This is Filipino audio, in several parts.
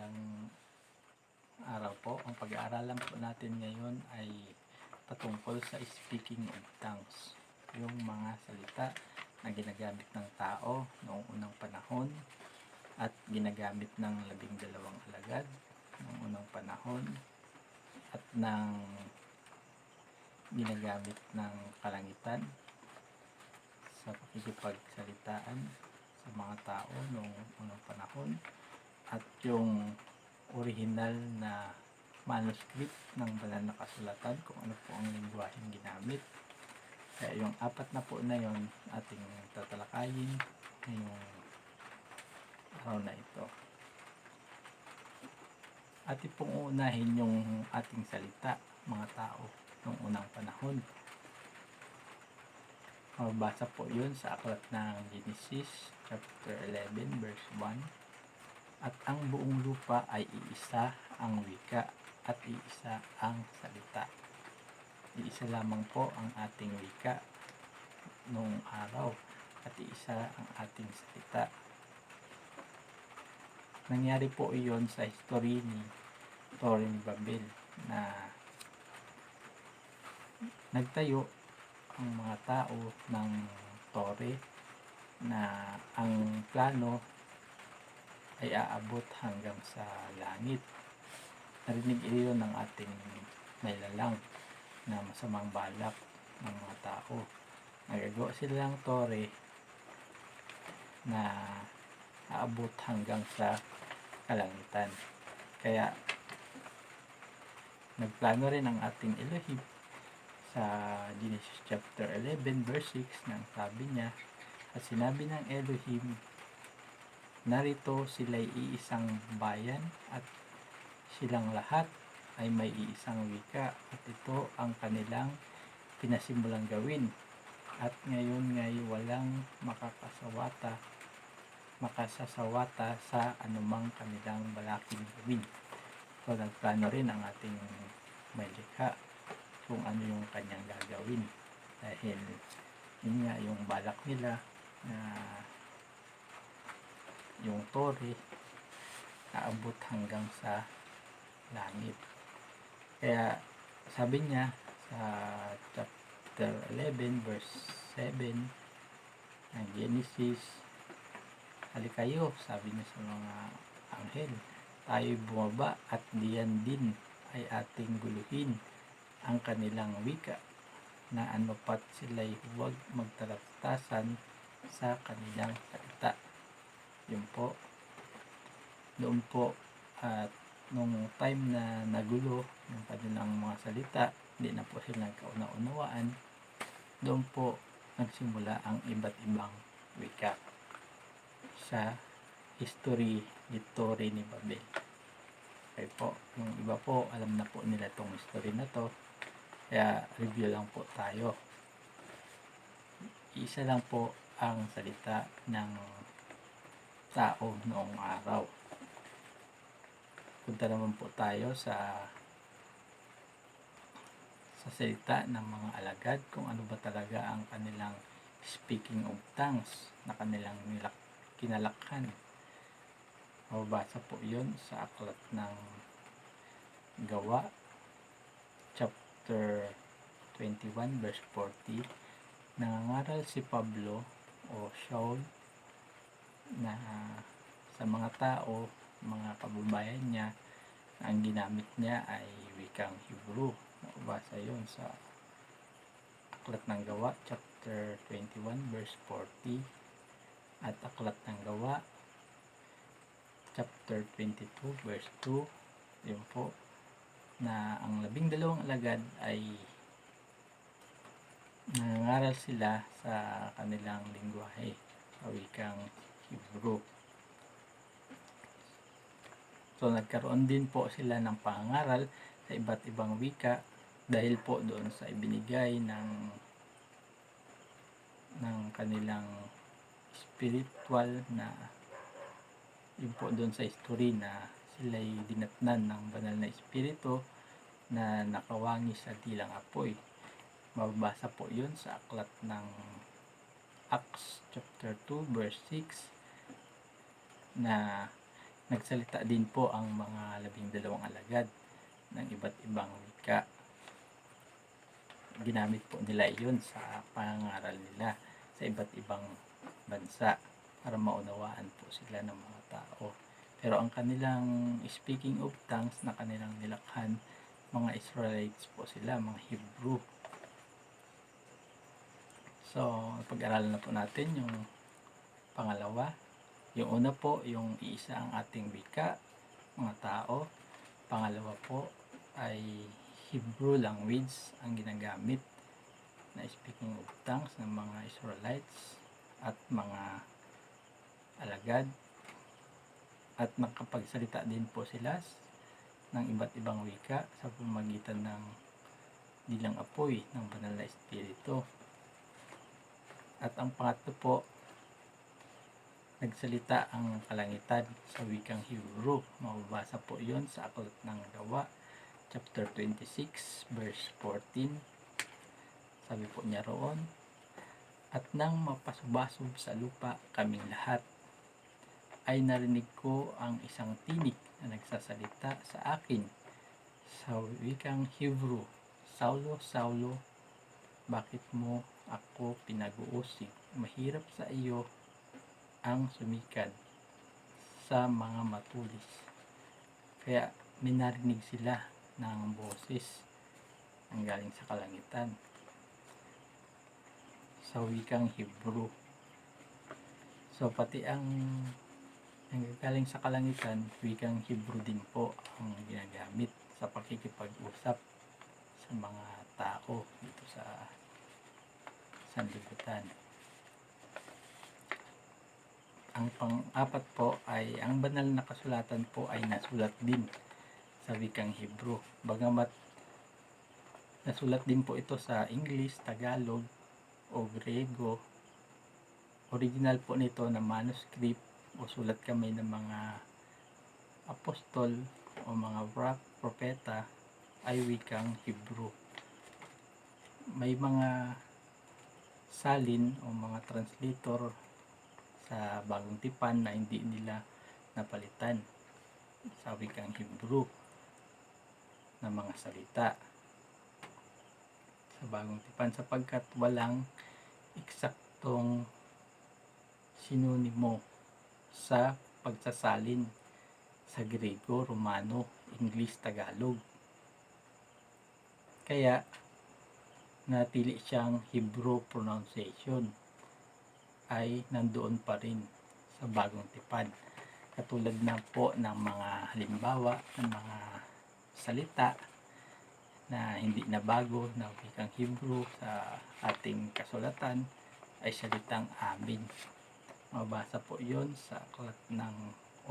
Magandang araw po. Ang pag-aaralan po natin ngayon ay patungkol sa speaking of tongues. Yung mga salita na ginagamit ng tao noong unang panahon at ginagamit ng 12 alagad noong unang panahon at ng ginagamit ng kalangitan sa pakikipagsalitaan sa mga tao noong unang panahon at yung original na manuscript ng banal na kasulatan, kung ano po ang lingwaheng ginamit. Kaya yung apat na po na yon ating tatalakayin ngayong araw na ito. Ating pong uunahin yung ating salita, mga tao noong unang panahon. Mababasa po yun sa aklat ng Genesis chapter 11 verse 1. At ang buong lupa ay iisa ang wika at iisa ang salita. Iisa lamang po ang ating wika noong araw at iisa ang ating salita. Nangyari po iyon sa history ni Torre ni Babel na nagtayo ang mga tao ng tore na ang plano ay aabot hanggang sa langit. Narinig iyon ng ating nilalang na masamang balak ng mga tao. Nagagawa sila ng tore na aabot hanggang sa kalangitan. Kaya nagplano rin ang ating Elohim sa Genesis chapter 11 verse 6 nang sabi niya, at sinabi ng Elohim, narito sila'y iisang bayan at silang lahat ay may iisang wika at ito ang kanilang pinasimulang gawin at ngayon ngay walang makasasawata sa anumang kanilang balaking gawin. So nagplano rin ang ating may likha kung ano yung kanyang gagawin dahil yun nga yung balak nila na yung tore aabot hanggang sa langit. Kaya sabi niya sa chapter 11 verse 7 ng Genesis, halikayo, sabi niya sa mga anghel, tayo'y bumaba at diyan din ay ating guluhin ang kanilang wika na anupat sila'y huwag magtalaktasan sa kanilang salita. Yun po, doon po at nung time na nagulo yung kanilang mga salita, hindi na po sila nagkauna-unawaan, doon po nagsimula ang iba't ibang wika sa history ni Torre ni Babel. Okay po, yung iba po alam na po nila itong history na to, kaya review lang po tayo. Isa lang po ang salita ng tao noong araw. Punta naman po tayo sa salita ng mga alagad kung ano ba talaga ang kanilang speaking of tongues na kanilang kinalakhan. Mababasa po yun sa aklat ng Gawa chapter 21 verse 40. Nangangaral si Pablo o Saul na sa mga tao, mga kababayan niya, ang ginamit niya ay wikang Hebrew. Nabasa yun sa aklat ng Gawa chapter 21 verse 40 at aklat ng Gawa chapter 22 verse 2. Yun po na ang 12 alagad ay nangangaral sila sa kanilang lingwahe, sa wikang Hebrew. So nagkaroon din po sila ng pangangaral sa iba't ibang wika dahil po doon sa ibinigay ng kanilang spiritual na yun po doon sa history na sila'y dinatnan ng banal na espiritu na nakawangi sa dilang apoy. Mababasa po yun sa aklat ng Acts chapter 2 verse 6 na Nagsalita din po ang mga 12 alagad ng iba't ibang wika. Ginamit po nila iyon sa pangangaral nila sa iba't ibang bansa para maunawaan po sila ng mga tao. Pero ang kanilang speaking of tongues na kanilang nilakhan, mga Israelites po sila, mga Hebrew. So, pag-aralan na po natin yung pangalawa. Yung una po, yung iisa ang ating wika, mga tao. Pangalawa po ay Hebrew language ang ginagamit na speaking of tongues ng mga Israelites at mga alagad. At nakapagsalita din po sila ng iba't ibang wika sa pamamagitan ng dilang apoy ng banal na espiritu. At ang pangatlo po, nagsalita ang kalangitan sa wikang Hebrew. Mababasa po yon sa Aklat ng Gawa, chapter 26, verse 14. Sabi po niya roon, "At nang mapasubasub sa lupa kaming lahat, ay narinig ko ang isang tinig na nagsasalita sa akin sa wikang Hebrew, Saulo, Saulo, bakit mo ako pinag-uusig? Mahirap sa iyo ang sumikad sa mga matulis." Kaya minarinig sila ng boses ang galing sa kalangitan sa wikang Hebrew. So pati ang galing sa kalangitan, wikang Hebrew din po ang ginagamit sa pakikipag-usap sa mga tao dito sa sanlibutan. Ang pang-apat po ay ang banal na kasulatan po ay nasulat din sa wikang Hebrew. Bagamat nasulat din po ito sa English, Tagalog o Grego, original po nito na manuscript o sulat kamay ng mga apostol o mga propeta ay wikang Hebrew. May mga salin o mga translator sa Bagong Tipan na hindi nila napalitan sa wikang Hebrew na mga salita sa Bagong Tipan sapagkat walang eksaktong sinonimo sa pagsasalin sa Grego, Romano, English, Tagalog. Kaya natili siyang Hebrew pronunciation ay nandoon pa rin sa Bagong Tipan. Katulad na po ng mga halimbawa ng mga salita na hindi na bago na wikang Hebrew sa ating kasulatan ay salitang amin. Mabasa po yon sa aklat ng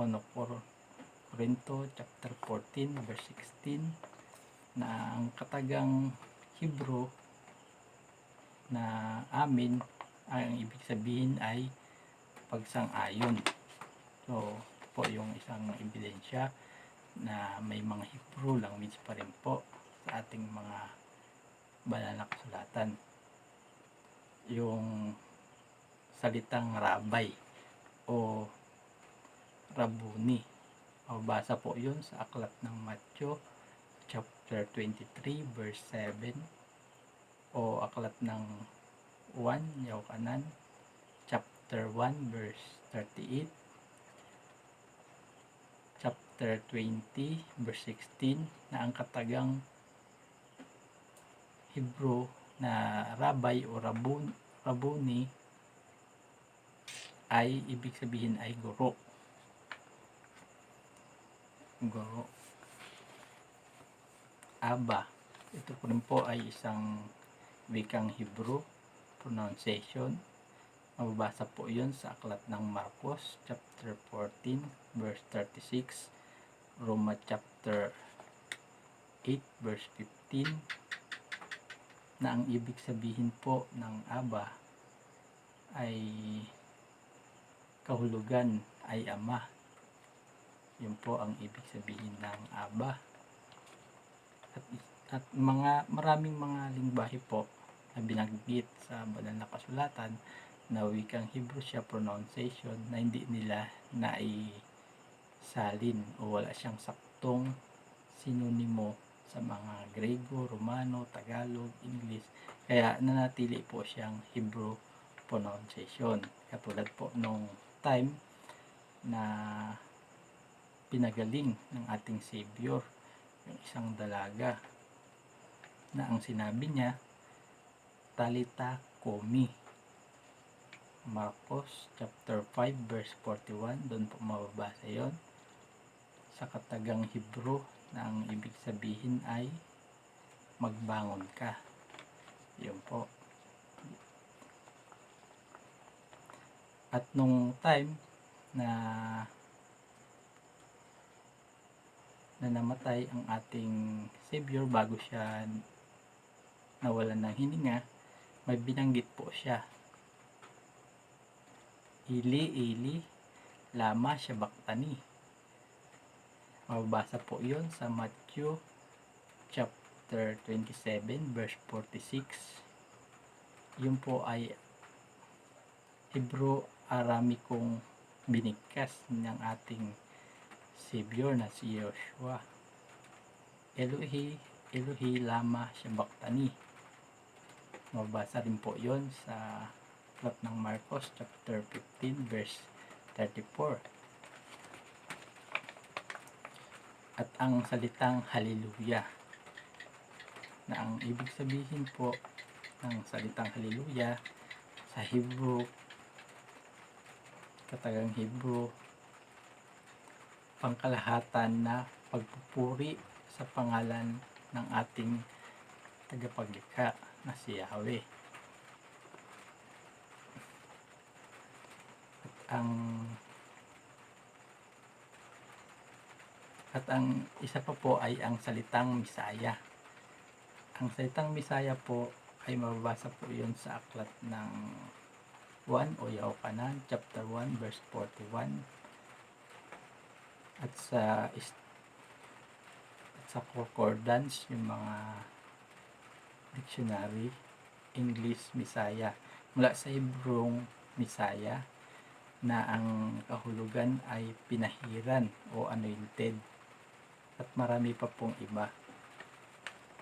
1 Corinto chapter 14 verse 16 na ang katagang Hebrew na amin ang ibig sabihin ay pagsang-ayon. So po yung isang ebidensya na may mga Hebrew language pa rin po sa ating mga banal na kasulatan. Yung salitang rabay o rabuni, mababasa po yun sa aklat ng Matthew chapter 23 verse 7 o aklat ng 1 Yohanan chapter 1 verse 38, chapter 20 verse 16 na ang katagang Hebrew na rabay o rabuni ay ibig sabihin ay guro. Aba, ito po rin po ay isang wikang Hebrew pronunciation. Mababasa po yun sa aklat ng Marcos chapter 14 verse 36, Roma chapter 8 verse 15 na ang ibig sabihin po ng Aba ay kahulugan ay ama. Yun po ang ibig sabihin ng Aba. At maraming mga lingwahe po na binanggit sa banal na kasulatan na wikang Hebrew siya pronunciation na hindi nila salin o wala siyang saktong sinonimo sa mga Grego, Romano, Tagalog, English. Kaya nanatili po siyang Hebrew pronunciation. Katulad po nung time na pinagaling ng ating Savior yung isang dalaga na ang sinabi niya, Talita Komi. Marcos chapter 5 verse 41, doon po mababasa yon. Sa katagang Hebrew na ang ibig sabihin ay magbangon ka. Yun po. At nung time na namatay ang ating Savior, bago siya nawalan ng hininga, may binanggit po siya, Ili, Ili, lama sabachthani. Mababasa po yun sa Matthew chapter 27 verse 46. Yun po ay Hebrew Aramikong binigkas ng ating Savior na si Joshua. Elohi, Elohi lama sabachthani. Mababasa rin po yon sa aklat ng Marcos chapter 15 verse 34. At ang salitang hallelujah, na ang ibig sabihin po ng salitang hallelujah sa Hebrew, katagang Hebrew, pangkalahatan na pagpupuri sa pangalan ng ating tagapaglikha na si Yahweh. At ang isa pa po ay ang salitang Misaya. Ang salitang Misaya po ay mababasa po yun sa aklat ng 1 o Yohanan chapter 1 verse 41, at sa concordance, yung mga dictionary, English Misaya, mula sa Hebrewong Misaya, na ang kahulugan ay pinahiran o anointed, at marami pa pong iba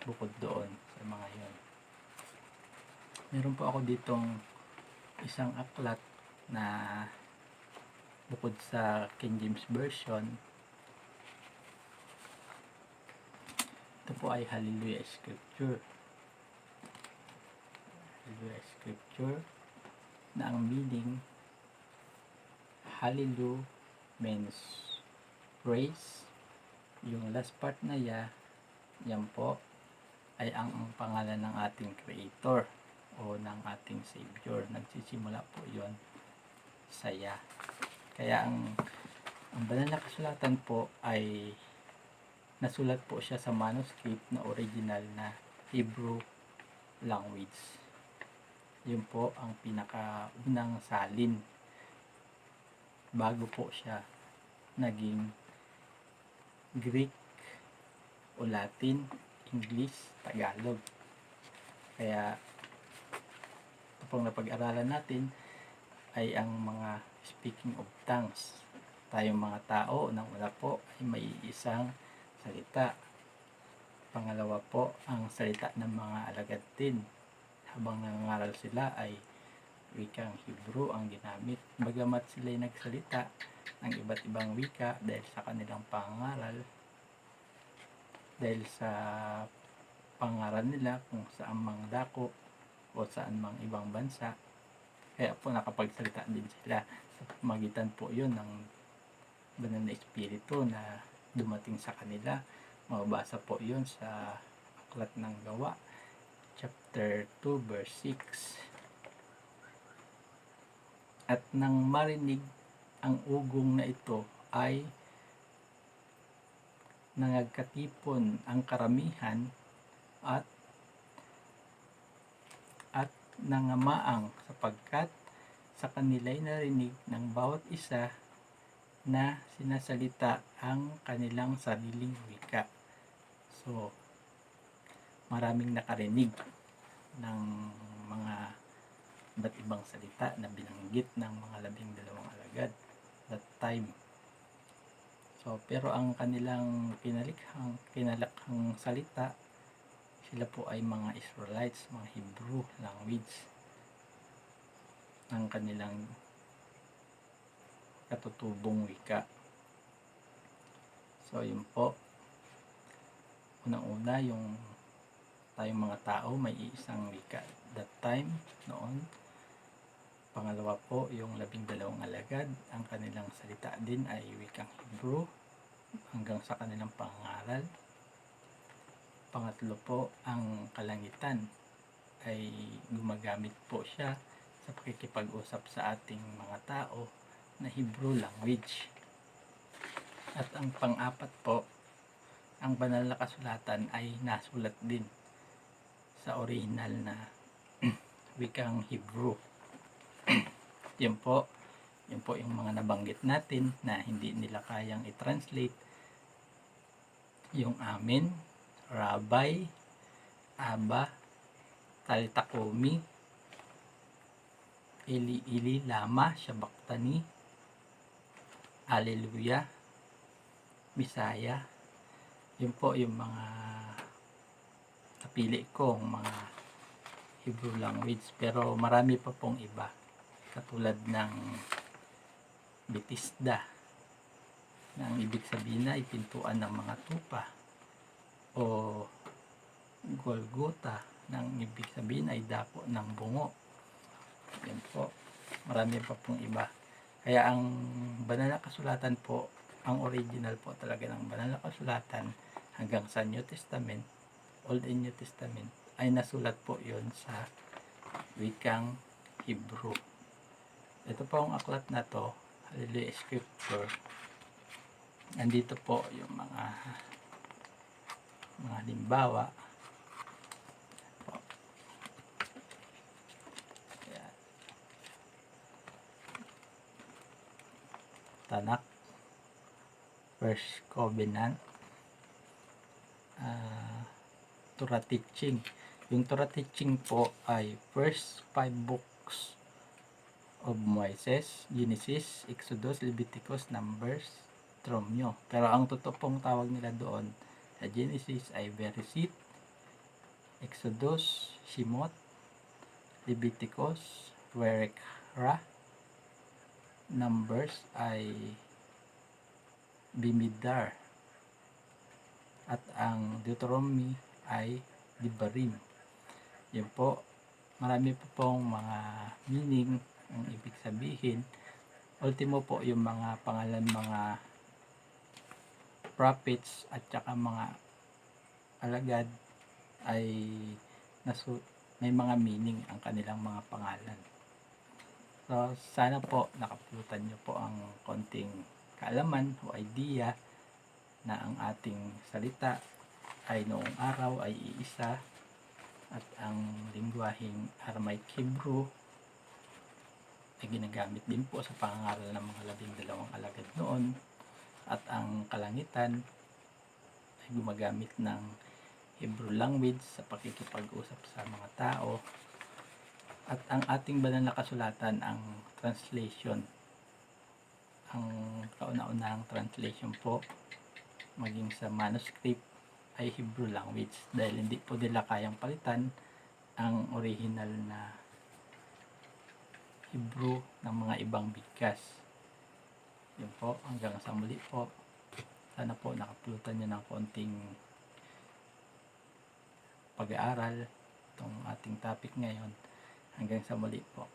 bukod doon sa mga yon. Meron po ako ditong isang aklat na bukod sa King James Version, ito po ay Hallelujah Scripture. Hallelujah Scripture, na ang meaning, Hallelujah means praise. Yung last part na yan po ay ang pangalan ng ating Creator o ng ating Savior. Nagsisimula po yon sa Ya. Kaya ang banal na kasulatan po ay nasulat po siya sa manuscript na original na Hebrew language. Yun po ang pinakaunang salin bago po siya naging Greek o Latin, English, Tagalog. Kaya ito pong napag-aralan natin ay ang mga speaking of tongues. Tayong mga tao, unang una po ay may isang salita. Pangalawa po, ang salita ng mga alagad din. Habang nangangaral sila ay wikang Hebrew ang ginamit. Bagamat sila ay nagsalita ng iba't ibang wika dahil sa kanilang pangangaral, dahil sa pangaral nila kung saan mang dako o saan mang ibang bansa, kaya po nakapagsalita din sila. Sa magitan po yun ng banal na espiritu na dumating sa kanila. Mababasa po yun sa aklat ng Gawa chapter 2 verse 6. At nang marinig ang ugong na ito ay nangagkatipon ang karamihan at nangamaang, sapagkat sa kanila'y narinig ng bawat isa na sinasalita ang kanilang sariling wika. So, maraming nakarinig ng mga iba't ibang salita na binanggit ng mga 12 alagad that time. So, pero ang kanilang kinalakhang salita, sila po ay mga Israelites, mga Hebrew language ng kanilang katutubong wika. So, yun po. Unang-una, yung tayong mga tao may iisang wika that time, noon. Pangalawa po, yung 12 alagad, ang kanilang salita din ay wikang Hebrew hanggang sa kanilang pangangaral. Pangatlo po, ang kalangitan ay gumagamit po siya sa pakikipag-usap sa ating mga tao na Hebrew language. At ang pang-apat po, ang banal na kasulatan ay nasulat din sa original na wikang Hebrew. Yun po yung mga nabanggit natin na hindi nila kayang i-translate. Yung amen, rabbi, aba, talitakomi, ili lama, shabaktani, hallelujah, misaya. Yun po yung mga napili kong mga Hebrew language, pero marami pa pong iba katulad ng Bethesda, na ang ibig sabihin na pintuan ng mga tupa, o Golgotha, na ang ibig sabihin ay dako ng bungo. Yan po, marami pa pong iba. Kaya ang banal na kasulatan po, ang original po talaga ng banal na kasulatan hanggang sa New Testament, Old and New Testament, ay nasulat po yon sa wikang Hebrew. Ito po ang aklat na to, Hallelujah Scripture. Nandito po yung mga halimbawa po. Ayan. Tanakh, First Covenant, Torah Teaching. Yung Torah Teaching po ay first 5 books of Moses, Genesis, Exodus, Leviticus, Numbers, Deuteronomy. Pero ang totoo pong tawag nila doon sa Genesis ay Bereshit, Exodus, Shemot, Leviticus, Vayikra, Numbers ay Bimidbar, at ang Deuteronomy ay Devarim. Yan po, marami po pong mga meaning ang ibig sabihin. Ultimo po yung mga pangalan, mga prophets at saka mga alagad ay may mga meaning ang kanilang mga pangalan. So, sana po nakapulutan nyo po ang konting kaalaman o idea na ang ating salita ay noong araw ay iisa, at ang lingwaheng Aramaic Hebrew ay ginagamit din po sa pangangaral ng mga 12 alagad noon, at ang kalangitan ay gumagamit ng Hebrew language sa pakikipag-usap sa mga tao, at ang ating banal na kasulatan, ang translation, ang kauna-unahang translation po maging sa manuscript ay Hebrew language, dahil hindi po nila kayang palitan ang original na Hebrew ng mga ibang bigkas. Yun po, hanggang sa muli po. Sana po nakapulutan nyo ng konting pag-aaral itong ating topic ngayon. Hanggang sa muli po.